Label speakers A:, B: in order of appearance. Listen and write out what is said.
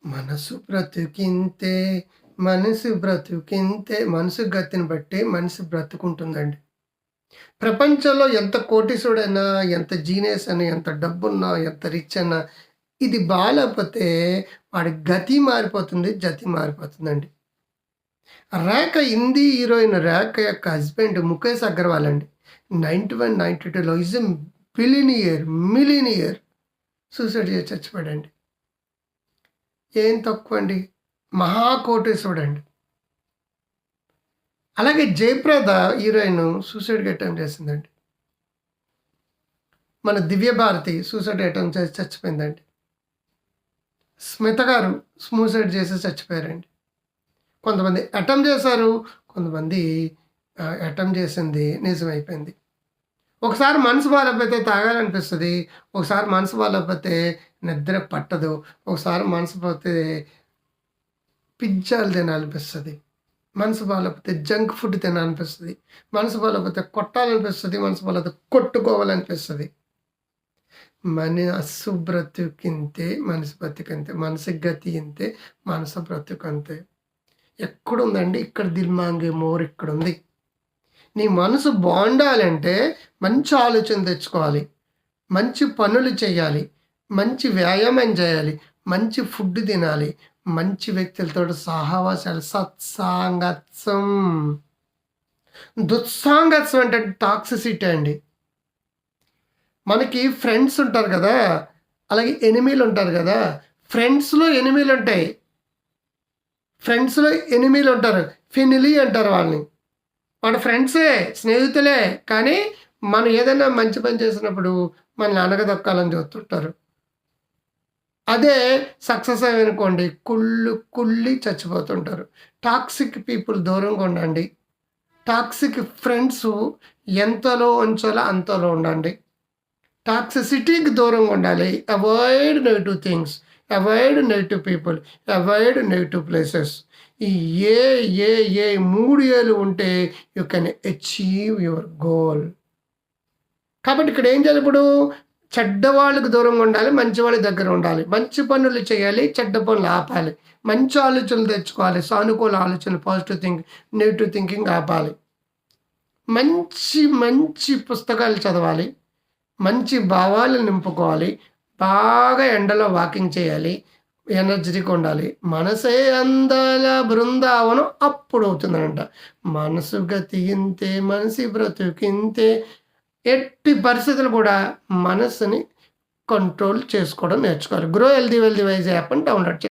A: మనసు బ్రతుకింతే, మనసు బ్రతుకింతే. మనసు గతిని బట్టి మనిషి బ్రతుకుంటుందండి. ప్రపంచంలో ఎంత కోటీశ్వరుడైనా, ఎంత జీనియస్ అని, ఎంత డబ్బున్నా, ఎంత రిచ్ అన్నా, ఇది బాలేపోతే వాడి గతి మారిపోతుంది, జతి మారిపోతుందండి. హిందీ హీరోయిన్ 'రేఖ' యొక్క హస్బెండ్ ముఖేష్ అగర్వాల్ అండి. 91, 92లో ఈజ్ ఎ మిలియనియర్ సూసైడ్ చేసి చచ్చిపోయాడండి. ఏం తక్కువండి. మహాకోటీశ్వరుడండి. అలాగే 'జయప్రద' హీరోయిన్ సూసైడ్‌కి అటెంప్ట్ చేసిందండి. మన 'దివ్య భారతి' సూసైడ్ అటెంప్ట్ చేసి చచ్చిపోయిందండి. 'స్మిత' గారు సూసైడ్ చేసి చచ్చిపోయారండి. కొంతమంది అటెంప్ట్ చేశారు. కొంతమంది అటెంప్ట్ చేసింది నిజమైపోయింది. ఒకసారి మనసు బాలేకపోతే తాగాలనిపిస్తది. ఒకసారి మనసు బాలేకపోతే నిద్ర పట్టదు. ఒకసారి మనసు పోతే పిజ్జాలు తినాలనిపిస్తది. మనసు బాలేకపోతే జంక్ ఫుడ్ తినాలనిపిస్తది. మనసు బాలేకపోతే కొట్టాలనిపిస్తది. మనసు బాలేకపోతే కొట్టుకోవాలనిపిస్తది. మనసు బ్రతుకింతే మనసు బతికంతే. మనసు గతి ఇంతే మనసు బ్రతుకంతే. ఎక్కడుందండి? ఇక్కడ 'దిల్ మాంగే మోర్' ఇక్కడుంది. నీ మనసు బాగుండాలంటే మంచి ఆలోచన తెచ్చుకోవాలి. మంచి పనులు చేయాలి. మంచి వ్యాయామం చేయాలి. మంచి ఫుడ్ తినాలి. మంచి వ్యక్తులతోటి సహవాసాలు, సత్సాంగత్యం. దుస్సాంగత్యం అంటే టాక్సిసిటీ అండి. మనకి ఫ్రెండ్స్ ఉంటారు కదా! అలాగే ఎనిమీలు ఉంటారు కదా! ఫ్రెండ్స్‌లో ఎనిమీలుంటాయి. ఫ్రెండ్స్‌లో ఎనిమీలుంటారు. ఫెనిలీ అంటారు వాళ్ళని. మన ఫ్రెండ్సే, స్నేహితులే. కానీ మనం ఏదైనా మంచి పని చేసినప్పుడు మనల్ని అణగదొక్కాలని చూస్తుంటారు. అదే సక్సెస్ అయ్యామనుకోండి కుళ్ళి చచ్చిపోతుంటారు. టాక్సిక్ పీపుల్ దూరంగా ఉండండి. టాక్సిక్ ఫ్రెండ్సు ఎంతలో ఉంచాలో అంతలో ఉండండి. టాక్సిసిటీకి దూరంగా ఉండాలి. Avoid negative things. Avoid negative people. Avoid negative places. ఈ ఏ 3 ఏలు ఉంటే you can achieve your goal. కాబట్టి ఇక్కడ ఏం చేయాలి ఇప్పుడు? చెడ్డవాళ్ళకి దూరంగా ఉండాలి. మంచి వాళ్ళ దగ్గర ఉండాలి. మంచి పనులు చేయాలి. చెడ్డ పనులు ఆపాలి. మంచి ఆలోచనలు తెచ్చుకోవాలి. సానుకూల ఆలోచనలు, పాజిటివ్ థింకింగ్, నెగెటివ్ థింకింగ్ ఆపాలి. మంచి పుస్తకాలు చదవాలి. మంచి భావాలు నింపుకోవాలి. బాగా ఎండలో వాకింగ్ చేయాలి. ఎనర్జిటిక్‌గా ఉండాలి. మనసే అందాల బృందావనం అప్పుడవుతుందనంట. మనసు గతి ఇంతే, మనిషి బ్రతుకింతే. ఎట్టి పరిస్థితులు కూడా మనసుని కంట్రోల్ చేసుకోవడం నేర్చుకోవాలి. గ్రో హెల్తీ వెల్తీ వైజ్ యాప్‌ని డౌన్‌లోడ్ చేయండి.